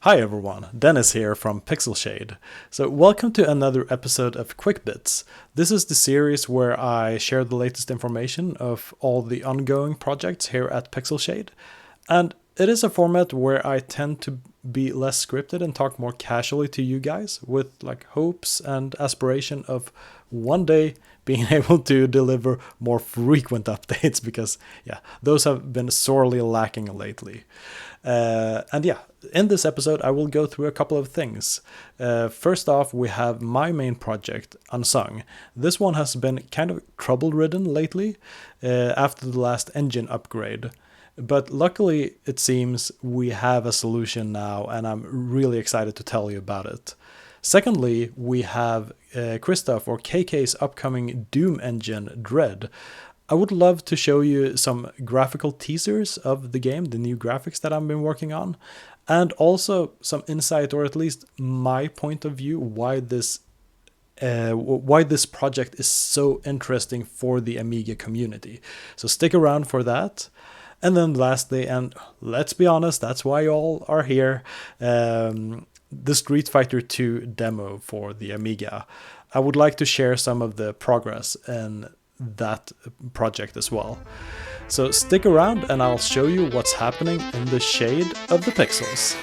Hi everyone, Dennis here from Pixel Shade. So welcome to another episode of Quickbits. This is the series where I share the latest information of all the ongoing projects here at Pixel Shade. And it is a format where I tend to be less scripted and talk more casually to you guys with like hopes and aspiration of one day being able to deliver more frequent updates because those have been sorely lacking lately. In this episode I will go through a couple of things. First off, we have my main project, Unsung. This one has been kind of trouble-ridden lately after the last engine upgrade. But luckily, it seems we have a solution now, and I'm really excited to tell you about it. Secondly, we have Christoph or KK's upcoming Doom engine, Dread. I would love to show you some graphical teasers of the game, the new graphics that I've been working on, and also some insight, or at least my point of view, why this project is so interesting for the Amiga community. So stick around for that. And then lastly, and let's be honest, that's why you all are here, the Street Fighter II demo for the Amiga. I would like to share some of the progress in that project as well. So stick around and I'll show you what's happening in the shade of the pixels.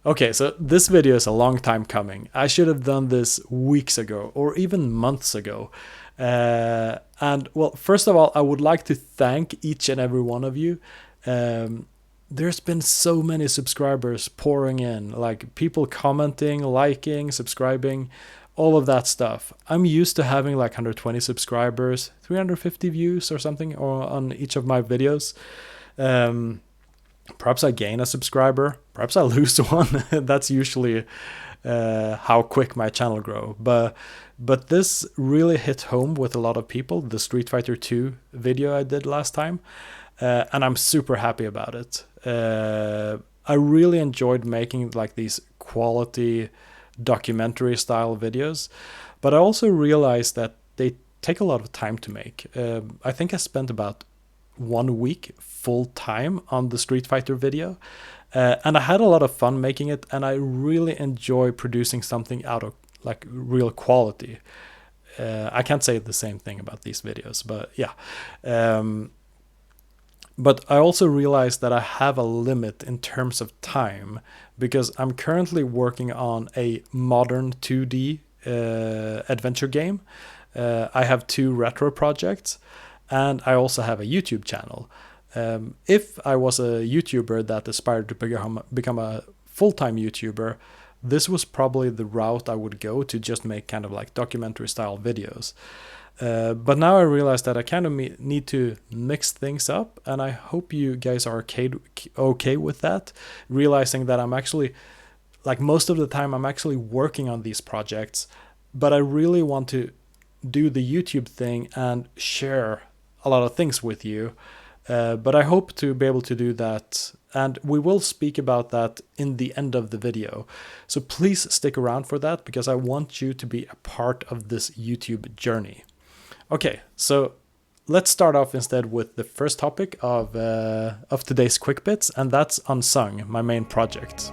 Okay, so this video is a long time coming. I should have done this weeks ago or even months ago. And well, first of all, I would like to thank each and every one of you. There's been so many subscribers pouring in, like people commenting, liking, subscribing, all of that stuff. I'm used to having like 120 subscribers, 350 views or something on each of my videos. Perhaps I gain a subscriber, perhaps I lose one. That's usually how quick my channel grows. But this really hit home with a lot of people, the Street Fighter II video I did last time, and I'm super happy about it. I really enjoyed making like these quality documentary style videos, but I also realized that they take a lot of time to make. I think I spent about 1 week full time on the Street Fighter video, and I had a lot of fun making it, and I really enjoy producing something out of like real quality. I can't say the same thing about these videos, but yeah. But I also realized that I have a limit in terms of time because I'm currently working on a modern 2D adventure game. I have 2 retro projects, and I also have a YouTube channel. If I was a YouTuber that aspired to become a full-time YouTuber, this was probably the route I would go, to just make kind of like documentary style videos. But now I realize that I kind of need to mix things up, and I hope you guys are okay with that, realizing that I'm actually, like most of the time, I'm actually working on these projects, but I really want to do the YouTube thing and share a lot of things with you. But I hope to be able to do that, and we will speak about that in the end of the video. So please stick around for that, because I want you to be a part of this YouTube journey. Okay, so let's start off instead with the first topic of today's Quick Bits, and that's Unsung, my main project.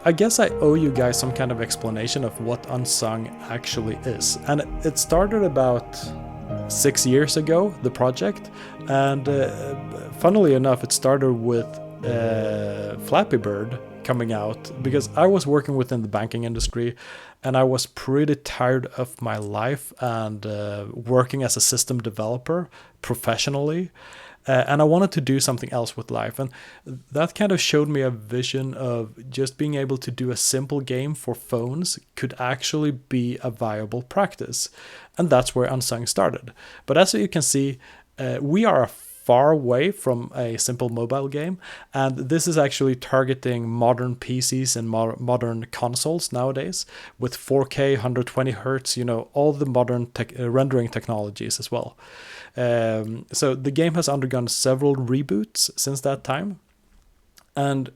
I guess I owe you guys some kind of explanation of what Unsung actually is, and it started about 6 years ago, the project, and funnily enough, it started with Flappy Bird coming out, because I was working within the banking industry and I was pretty tired of my life and working as a system developer professionally, and I wanted to do something else with life, and that kind of showed me a vision of just being able to do a simple game for phones could actually be a viable practice, and that's where Unsung started. But as you can see, we are a far away from a simple mobile game, and this is actually targeting modern PCs and modern consoles nowadays with 4K, 120 hertz, all the modern rendering technologies as well. So the game has undergone several reboots since that time, and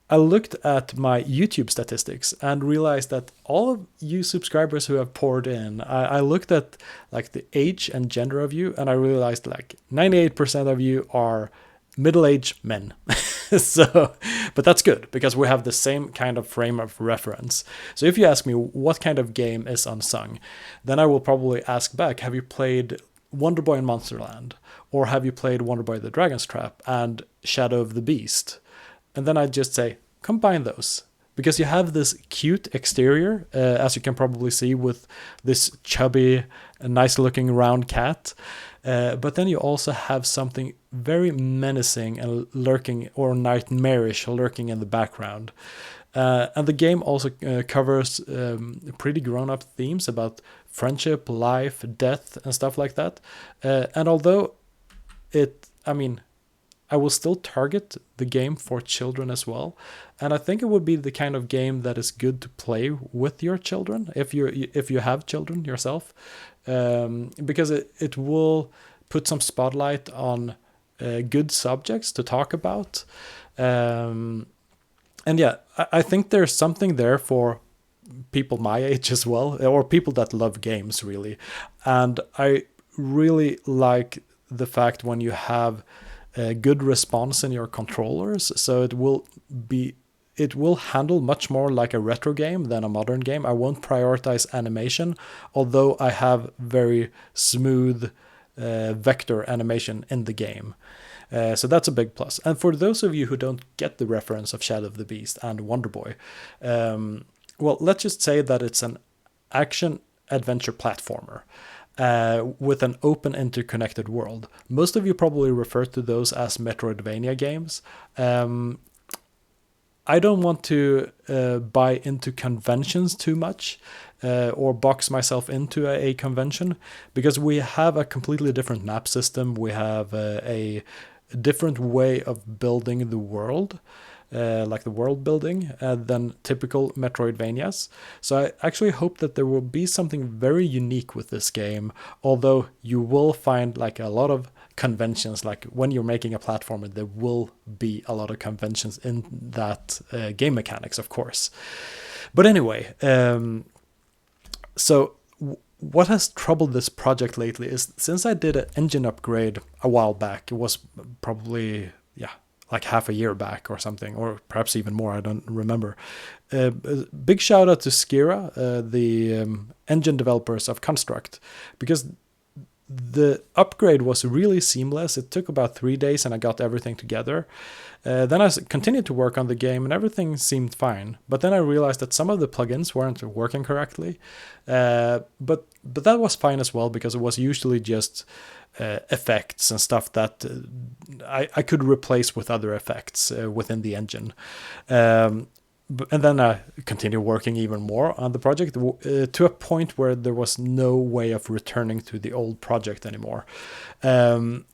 I looked at my YouTube statistics and realized that all of you subscribers who have poured in, I looked at like the age and gender of you, and I realized like 98% of you are middle-aged men. But that's good because we have the same kind of frame of reference. So if you ask me what kind of game is Unsung, then I will probably ask back, have you played Wonder Boy in Monsterland? Or have you played Wonder Boy the Dragon's Trap and Shadow of the Beast? And then I just say, combine those. Because you have this cute exterior, as you can probably see with this chubby, nice-looking round cat. But then you also have something very menacing and lurking, or nightmarish, lurking in the background. And the game also covers pretty grown-up themes about friendship, life, death, and stuff like that. And although I will still target the game for children as well, and I think it would be the kind of game that is good to play with your children if you have children yourself, because it will put some spotlight on good subjects to talk about, and yeah, I think there's something there for people my age as well, or people that love games really, and I really like the fact when you have a good response in your controllers, so it will handle much more like a retro game than a modern game. I won't prioritize animation, although I have very smooth vector animation in the game. So that's a big plus. And for those of you who don't get the reference of Shadow of the Beast and Wonder Boy, well, let's just say that it's an action adventure platformer. With an open interconnected world. Most of you probably refer to those as metroidvania games. I don't want to buy into conventions too much or box myself into a convention, because we have a completely different map system. We have a different way of building the world. Like the world building than typical Metroidvanias. So I actually hope that there will be something very unique with this game, although you will find like a lot of conventions. Like when you're making a platformer, there will be a lot of conventions in that game mechanics, of course. But anyway, so what has troubled this project lately is, since I did an engine upgrade a while back, it was probably, like half a year back or something, or perhaps even more, I don't remember. Big shout out to Skira, the engine developers of Construct, because the upgrade was really seamless. It took about 3 days and I got everything together. Then I continued to work on the game and everything seemed fine. But then I realized that some of the plugins weren't working correctly. But that was fine as well, because it was usually just effects and stuff that I could replace with other effects within the engine. And then I continued working even more on the project to a point where there was no way of returning to the old project anymore. And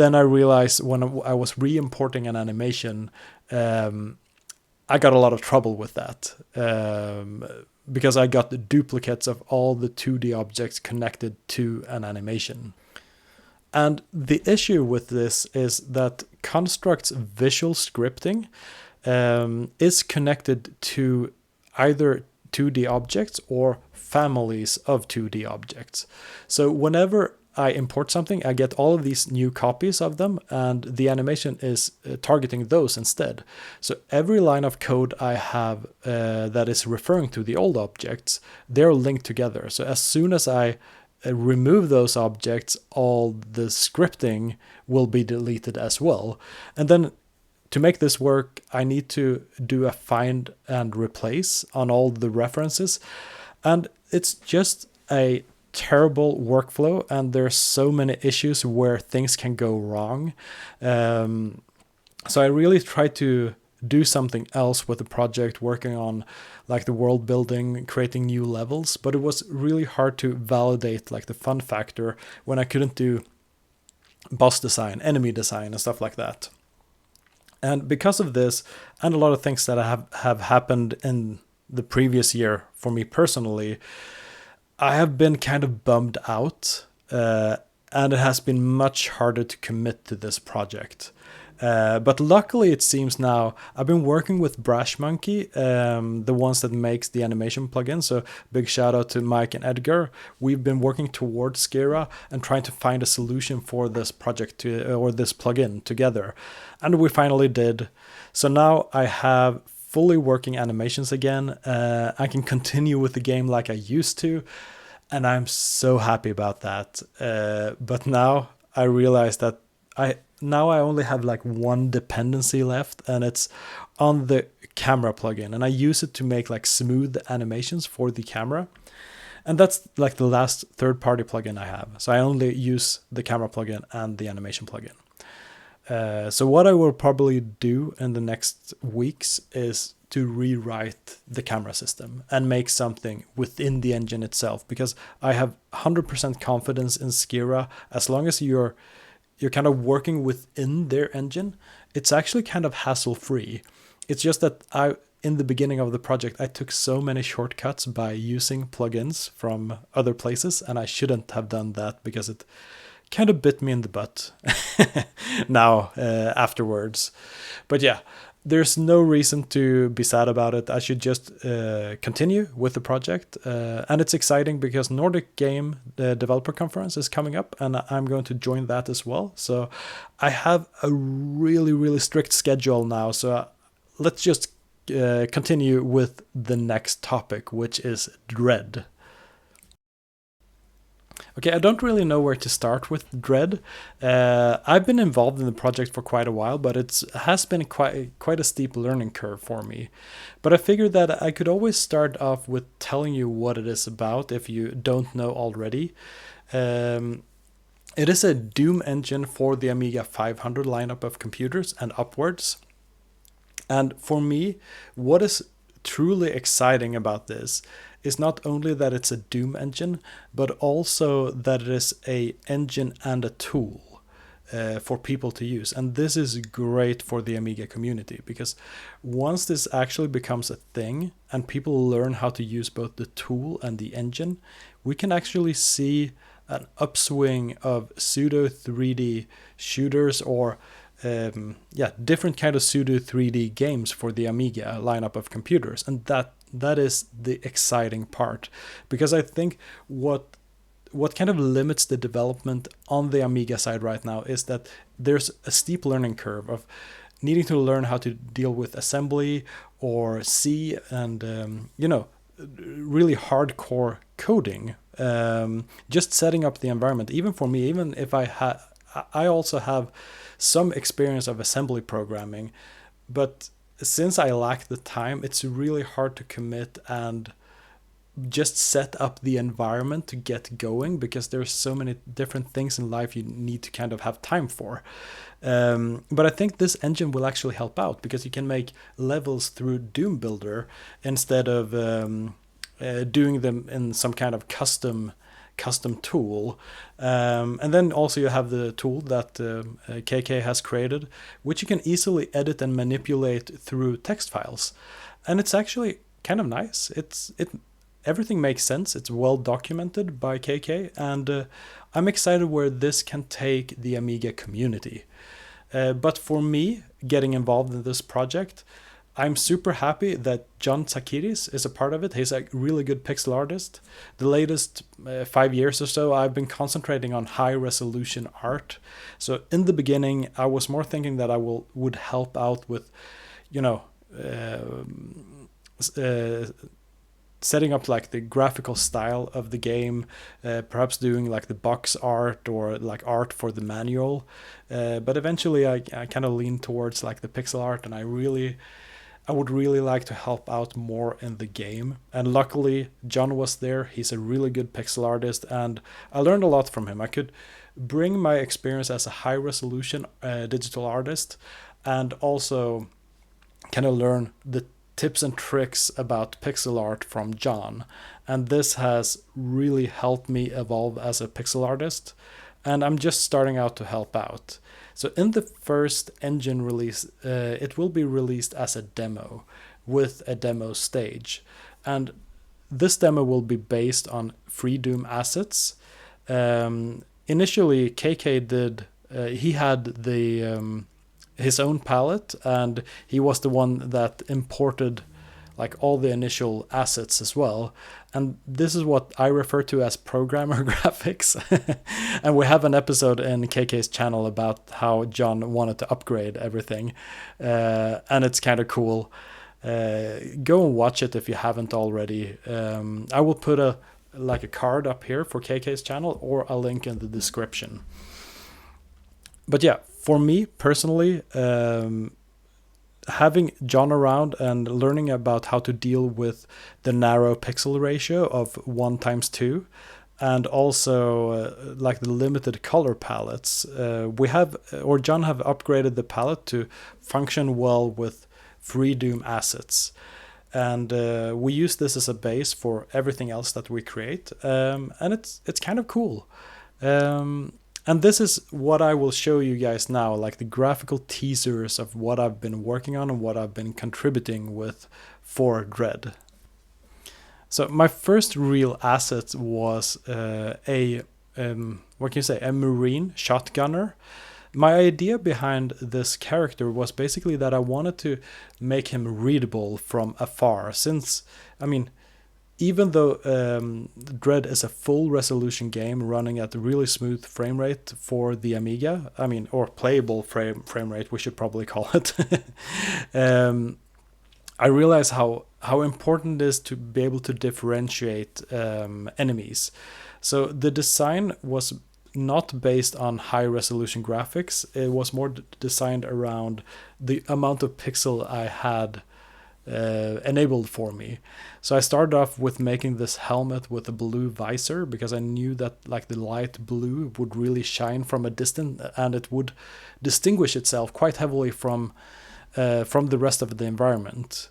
then I realized when I was re-importing an animation, I got a lot of trouble with that. Because I got the duplicates of all the 2D objects connected to an animation. And the issue with this is that Construct's visual scripting is connected to either 2D objects or families of 2D objects. So whenever I import something, I get all of these new copies of them, and the animation is targeting those instead. So every line of code I have that is referring to the old objects, they're linked together. So as soon as I remove those objects, all the scripting will be deleted as well. And then to make this work, I need to do a find and replace on all the references. And it's just a terrible workflow, and there's so many issues where things can go wrong. So I really tried to do something else with the project, working on like the world building, creating new levels, but it was really hard to validate like the fun factor when I couldn't do boss design, enemy design, and stuff like that. And because of this, and a lot of things that have happened in the previous year for me personally, I have been kind of bummed out, and it has been much harder to commit to this project. But luckily, it seems now I've been working with Brash Monkey, the ones that makes the animation plugin. So big shout out to Mike and Edgar. We've been working towards Skira and trying to find a solution for this project or this plugin together, and we finally did. So now I have fully working animations again. I can continue with the game like I used to, and I'm so happy about that. But now I realize that I only have like one dependency left, and it's on the camera plugin, and I use it to make like smooth animations for the camera. And that's like the last third-party plugin I have. So I only use the camera plugin and the animation plugin. So what I will probably do in the next weeks is to rewrite the camera system and make something within the engine itself, because I have 100% confidence in Skira. As long as you're kind of working within their engine, it's actually kind of hassle-free. It's just that in the beginning of the project, I took so many shortcuts by using plugins from other places, and I shouldn't have done that because it kind of bit me in the butt now afterwards. But yeah, there's no reason to be sad about it. I should just continue with the project. And it's exciting because Nordic Game Developer Conference is coming up, and I'm going to join that as well. So I have a really, really strict schedule now. So let's just continue with the next topic, which is Dread. Okay, I don't really know where to start with Dread. I've been involved in the project for quite a while, but it has been quite a steep learning curve for me. But I figured that I could always start off with telling you what it is about if you don't know already. It is a Doom engine for the Amiga 500 lineup of computers and upwards. And for me, what is truly exciting about this is not only that it's a Doom engine, but also that it is a engine and a tool for people to use. And this is great for the Amiga community, because once this actually becomes a thing and people learn how to use both the tool and the engine, we can actually see an upswing of pseudo 3D shooters or different kind of pseudo 3D games for the Amiga lineup of computers. And that is the exciting part, because I think what kind of limits the development on the Amiga side right now is that there's a steep learning curve of needing to learn how to deal with assembly or C and really hardcore coding, just setting up the environment. Even for me, even if I also have some experience of assembly programming, but since I lack the time, it's really hard to commit and just set up the environment to get going, because there's so many different things in life you need to kind of have time for. But I think this engine will actually help out, because you can make levels through Doom Builder instead of doing them in some kind of custom tool. And then also you have the tool that KK has created, which you can easily edit and manipulate through text files. And it's actually kind of nice. Everything makes sense. It's well documented by KK, and I'm excited where this can take the Amiga community. But for me, getting involved in this project, I'm super happy that John Tsakiris is a part of it. He's a really good pixel artist. The latest 5 years or so, I've been concentrating on high resolution art. So in the beginning, I was more thinking that I would help out with, setting up like the graphical style of the game, perhaps doing like the box art or like art for the manual. But eventually I kind of lean towards like the pixel art, and I would really like to help out more in the game. And luckily, John was there. He's a really good pixel artist, and I learned a lot from him. I could bring my experience as a high-resolution digital artist and also kind of learn the tips and tricks about pixel art from John. And this has really helped me evolve as a pixel artist. and I'm just starting out to help out. So in the first engine release, it will be released as a demo with a demo stage. And this demo will be based on free Doom assets. Initially, KK did, he had his own palette, and he was the one that imported like all the initial assets as well. And this is what I refer to as programmer graphics. And we have an episode in KK's channel about how John wanted to upgrade everything. And it's kind of cool. Go and watch it if you haven't already. I will put a card up here for KK's channel, or a link in the description. But yeah, for me personally, having John around and learning about how to deal with the narrow pixel ratio of 1:2, and also like the limited color palettes, John have upgraded the palette to function well with free Doom assets. And we use this as a base for everything else that we create, and it's kind of cool. And this is what I will show you guys now, like the graphical teasers of what I've been working on and what I've been contributing with for Dread. So my first real asset was a Marine shotgunner. My idea behind this character was basically that I wanted to make him readable from afar, since, I mean, even though Dread is a full resolution game running at a really smooth frame rate for the Amiga, I mean, or playable frame rate, we should probably call it, I realize how important it is to be able to differentiate enemies. So the design was not based on high resolution graphics. It was more designed around the amount of pixel I had enabled for me. So I started off with making this helmet with a blue visor, because I knew that like the light blue would really shine from a distance, and it would distinguish itself quite heavily from the rest of the environment.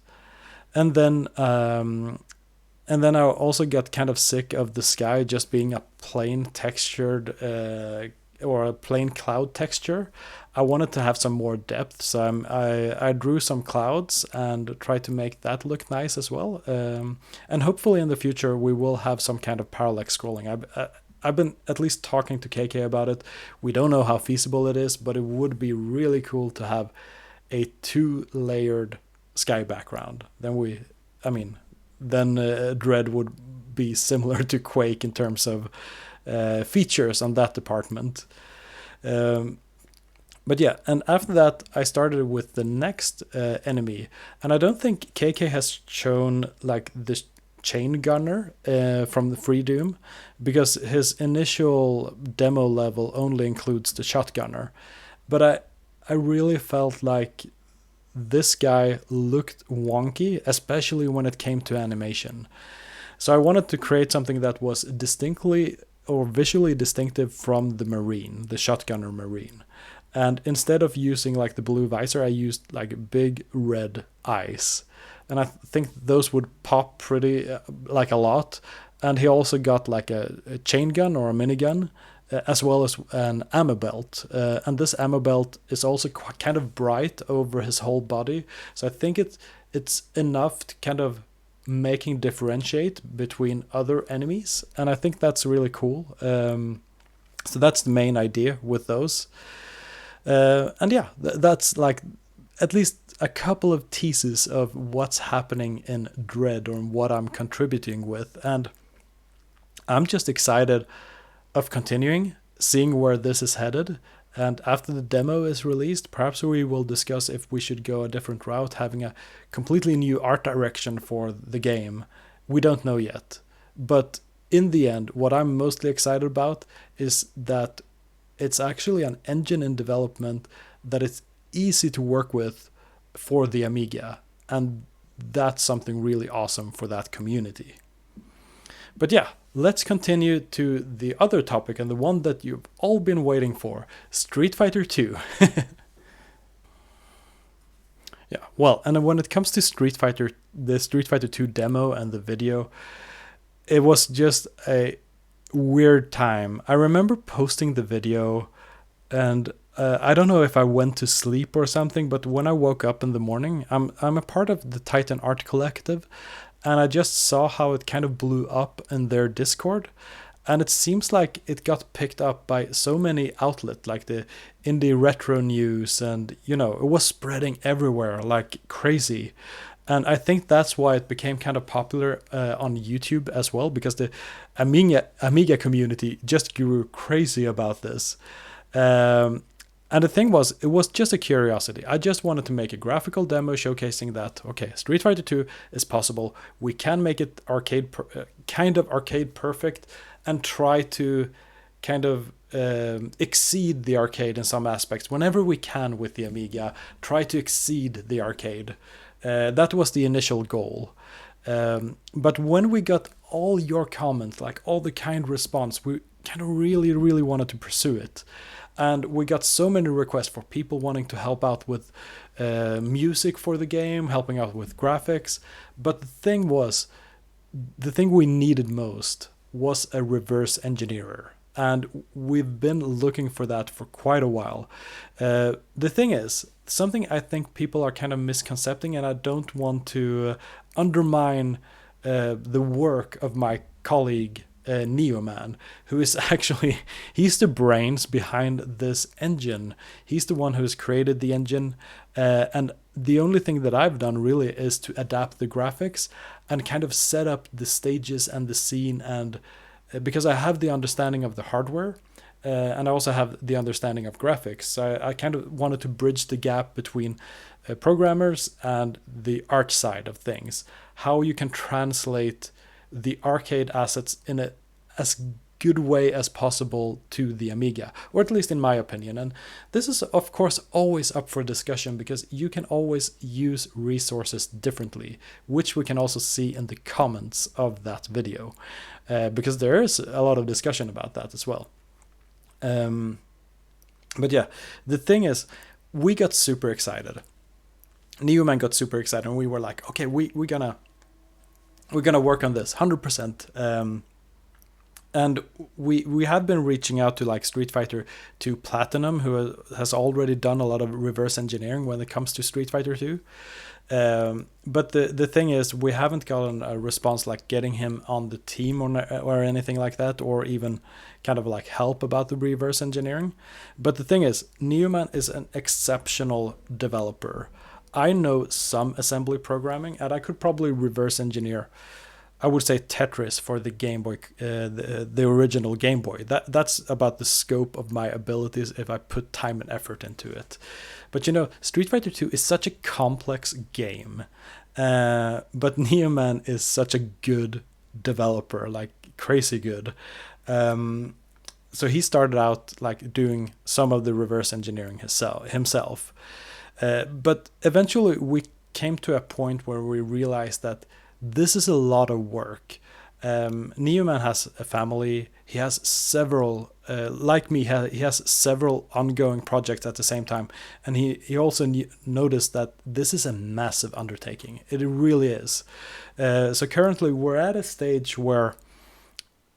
And then I also got kind of sick of the sky just being a plain textured or a plain cloud texture. I wanted to have some more depth, so I drew some clouds and tried to make that look nice as well. And hopefully in the future we will have some kind of parallax scrolling. I've been at least talking to KK about it. We don't know how feasible it is, but it would be really cool to have a 2-layered sky background. Then Dread would be similar to Quake in terms of features on that department. But yeah, and after that I started with the next enemy, and I don't think KK has shown like the chain gunner from the free Doom, because his initial demo level only includes the shotgunner. But I really felt like this guy looked wonky, especially when it came to animation. So I wanted to create something that was distinctly or visually distinctive from the Marine, the shotgunner Marine. And instead of using like the blue visor, I used like big red eyes. And I think those would pop pretty like a lot. And he also got like a chain gun or a minigun, as well as an ammo belt. And this ammo belt is also kind of bright over his whole body. So I think it's enough to kind of making differentiate between other enemies. And I think that's really cool. So that's the main idea with those. And yeah, that's like at least a couple of teases of what's happening in Dread or what I'm contributing with. And I'm just excited of continuing, seeing where this is headed. And after the demo is released, perhaps we will discuss if we should go a different route, having a completely new art direction for the game. We don't know yet. But in the end, what I'm mostly excited about is that it's actually an engine in development that it's easy to work with for the Amiga. And that's something really awesome for that community. But yeah, let's continue to the other topic, and the one that you've all been waiting for, Street Fighter II. Yeah, well, and when it comes to the Street Fighter II demo and the video, it was just a weird time. I remember posting the video, and I don't know if I went to sleep or something, but when I woke up in the morning, I'm a part of the Titan Art Collective, and I just saw how it kind of blew up in their Discord. And it seems like it got picked up by so many outlets, like the indie retro news, and it was spreading everywhere like crazy. And I think that's why it became kind of popular on YouTube as well, because the Amiga community just grew crazy about this. Um, and the thing was, it was just a curiosity. I just wanted to make a graphical demo showcasing that, okay, Street Fighter 2 is possible. We can make it kind of arcade perfect, and try to kind of exceed the arcade in some aspects whenever we can with the Amiga. Try to exceed the arcade. That was the initial goal. But when we got all your comments, like all the kind response, we kind of really, really wanted to pursue it. And we got so many requests for people wanting to help out with music for the game, helping out with graphics. But the thing we needed most was a reverse engineer. And we've been looking for that for quite a while. The thing is, something I think people are kind of misconcepting, and I don't want to undermine the work of my colleague Neoman, who is actually, he's the brains behind this engine. He's the one who's created the engine, and the only thing that I've done really is to adapt the graphics and kind of set up the stages and the scene, and because I have the understanding of the hardware, and I also have the understanding of graphics. So I kind of wanted to bridge the gap between programmers and the art side of things. How you can translate the arcade assets in a as good way as possible to the Amiga, or at least in my opinion. And this is of course always up for discussion, because you can always use resources differently, which we can also see in the comments of that video, because there is a lot of discussion about that as well. But yeah, the thing is, we got super excited. Neoman got super excited, and we were like, okay, we're gonna work on this 100%. And we had been reaching out to like Street Fighter 2 Platinum, who has already done a lot of reverse engineering when it comes to Street Fighter 2. But the thing is, we haven't gotten a response like getting him on the team or anything like that, or even kind of like help about the reverse engineering. But the thing is, Neoman is an exceptional developer. I know some assembly programming, and I could probably reverse engineer, I would say, Tetris for the Game Boy, the original Game Boy. That's about the scope of my abilities if I put time and effort into it. But Street Fighter 2 is such a complex game, but Neoman is such a good developer, like crazy good. So he started out like doing some of the reverse engineering himself. But eventually we came to a point where we realized that this is a lot of work. Neoman has a family. He has several, like me, he has several ongoing projects at the same time. And he also noticed that this is a massive undertaking. It really is. So currently we're at a stage where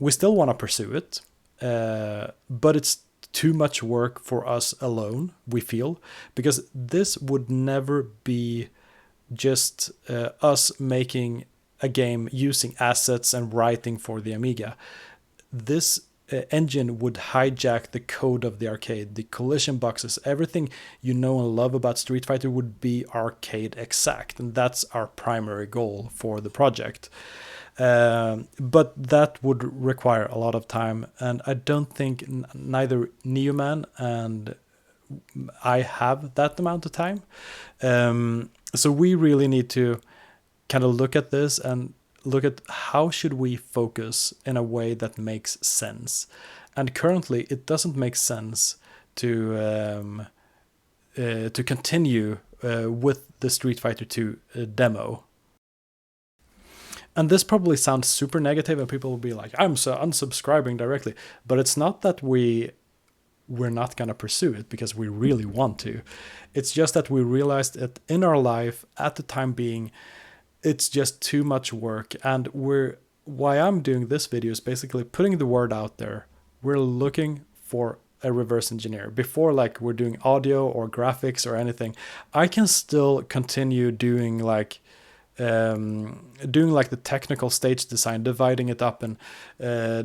we still want to pursue it, but it's too much work for us alone, we feel, because this would never be just us making a game using assets and writing for the Amiga. This engine would hijack the code of the arcade, the collision boxes, everything you know and love about Street Fighter would be arcade exact, and that's our primary goal for the project. But that would require a lot of time, and I don't think neither Neoman and I have that amount of time. So we really need to kind of look at this and look at how should we focus in a way that makes sense. And currently it doesn't make sense to continue with the Street Fighter 2 demo. And this probably sounds super negative, and people will be like, I'm so unsubscribing directly. But it's not that we're not going to pursue it because we really want to. It's just that we realized that in our life at the time being, it's just too much work, and we're why I'm doing this video is basically putting the word out there. We're looking for a reverse engineer. Before, like, we're doing audio or graphics or anything, I can still continue doing like the technical stage design, dividing it up and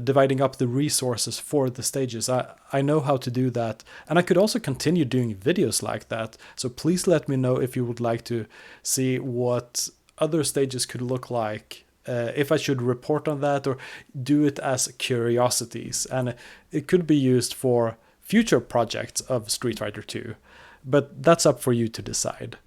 dividing up the resources for the stages. I know how to do that, and I could also continue doing videos like that. So please let me know if you would like to see what other stages could look like, if I should report on that or do it as curiosities, and it could be used for future projects of Street Fighter 2, but that's up for you to decide.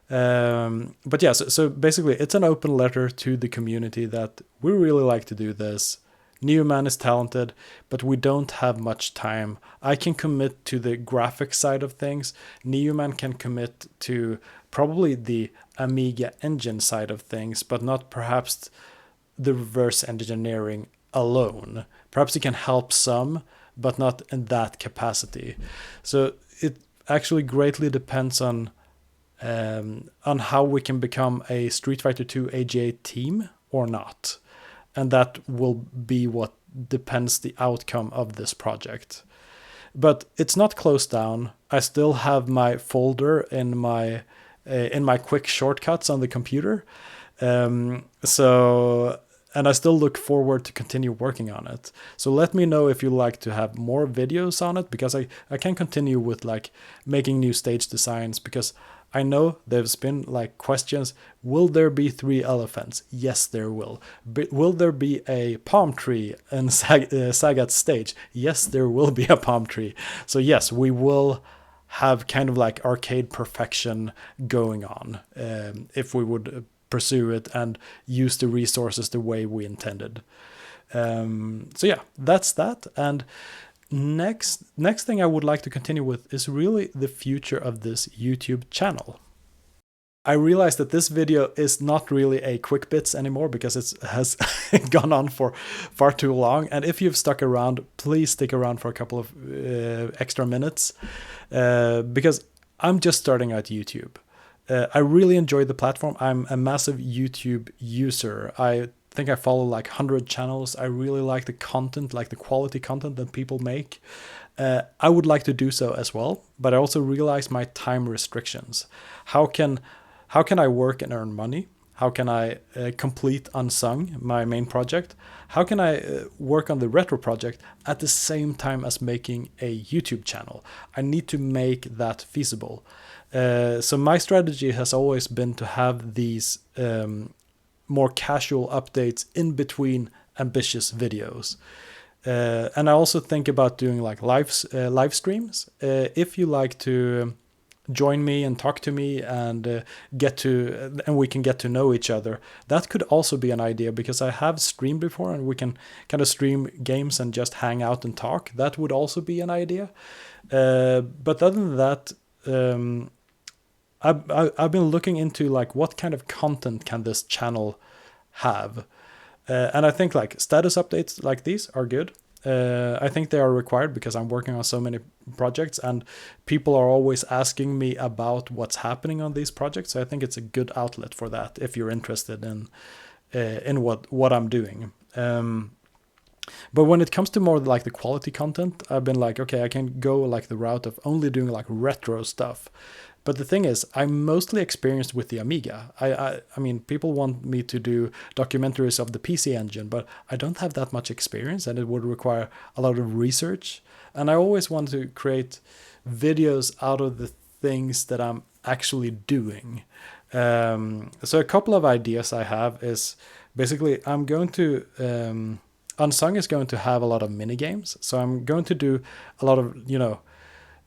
But yeah, so basically it's an open letter to the community that we really like to do this. Newman is talented, but we don't have much time. I can commit to the graphic side of things. Newman can commit to probably the Amiga engine side of things, but not perhaps the reverse engineering alone. Perhaps he can help some, but not in that capacity. So it actually greatly depends on how we can become a Street Fighter II AGA team or not. And that will be what depends the outcome of this project. But it's not closed down. I still have my folder in my quick shortcuts on the computer. And I still look forward to continue working on it. So let me know if you like to have more videos on it, because I can continue with like making new stage designs, because I know there's been like questions. Will there be 3 elephants? Yes, there will. But will there be a palm tree in Sagat's stage? Yes, there will be a palm tree. So yes, we will have kind of like arcade perfection going on, if we would pursue it and use the resources the way we intended. So yeah, that's that. And next thing I would like to continue with is really the future of this YouTube channel. I realized that this video is not really a Quickbits anymore, because it has gone on for far too long. And if you've stuck around, please stick around for a couple of extra minutes, because I'm just starting out YouTube. I really enjoy the platform. I'm a massive YouTube user. I think I follow like 100 channels. I really like the content, like the quality content that people make. I would like to do so as well, but I also realize my time restrictions. How can I work and earn money? How can I complete Unsung, my main project? How can I work on the retro project at the same time as making a YouTube channel? I need to make that feasible. So my strategy has always been to have these more casual updates in between ambitious videos. And I also think about doing like live streams. If you like to join me and talk to me and we can get to know each other, that could also be an idea, because I have streamed before and we can kind of stream games and just hang out and talk. That would also be an idea. But other than that, I've been looking into like what kind of content can this channel have, and I think like status updates like these are good. I think they are required because I'm working on so many projects and people are always asking me about what's happening on these projects. So I think it's a good outlet for that if you're interested in what I'm doing. But when it comes to more like the quality content, I've been like, okay, I can go like the route of only doing like retro stuff. But the thing is, I'm mostly experienced with the Amiga. I mean, people want me to do documentaries of the PC engine, but I don't have that much experience and it would require a lot of research. And I always want to create videos out of the things that I'm actually doing. So a couple of ideas I have is basically I'm going to... Unsung is going to have a lot of mini games. So I'm going to do a lot of,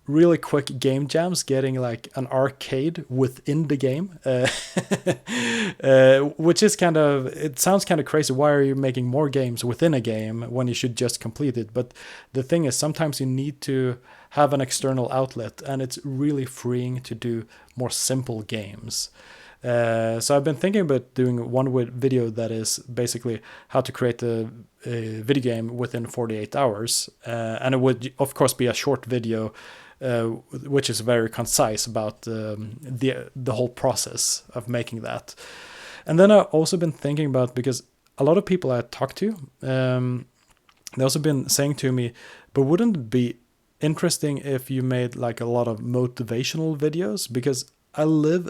really quick game jams, getting like an arcade within the game, which is it sounds kind of crazy. Why are you making more games within a game when you should just complete it? But the thing is, sometimes you need to have an external outlet, and it's really freeing to do more simple games. So I've been thinking about doing one video that is basically how to create a video game within 48 hours. And it would, of course, be a short video, which is very concise about the whole process of making that. And then I've also been thinking about, because a lot of people I talk to, they also been saying to me, but wouldn't it be interesting if you made like a lot of motivational videos? Because I live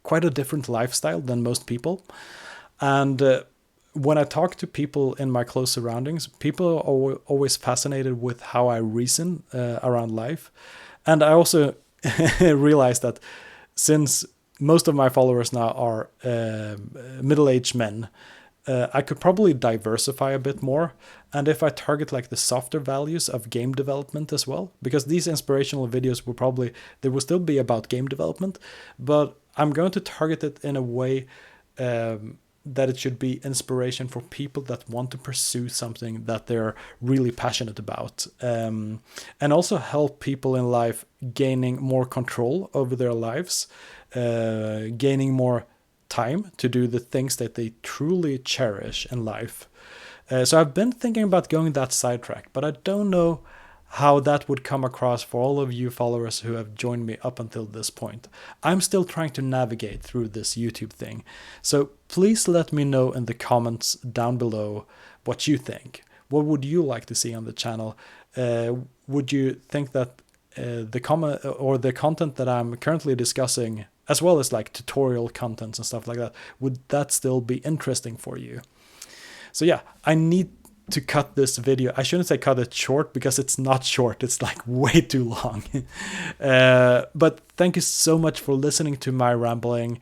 quite a different lifestyle than most people. And when I talk to people in my close surroundings, people are always fascinated with how I reason around life. And I also realized that since most of my followers now are middle-aged men, I could probably diversify a bit more. And if I target like the softer values of game development as well, because these inspirational videos they will still be about game development, but I'm going to target it in a way that it should be inspiration for people that want to pursue something that they're really passionate about, and also help people in life gaining more control over their lives, gaining more time to do the things that they truly cherish in life. So I've been thinking about going that sidetrack, but I don't know how that would come across for all of you followers who have joined me up until this point. I'm still trying to navigate through this YouTube thing. So please let me know in the comments down below what you think. What would you like to see on the channel? Would you think that the content that I'm currently discussing, as well as like tutorial contents and stuff like that, would that still be interesting for you? So yeah, I need to cut this video. I shouldn't say cut it short, because it's not short, it's like way too long. But thank you so much for listening to my rambling,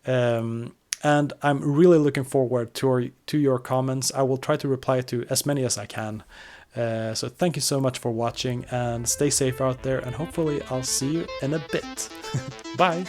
and I'm really looking forward to your comments. I will try to reply to as many as I can. So thank you so much for watching, and stay safe out there, and hopefully I'll see you in a bit. Bye.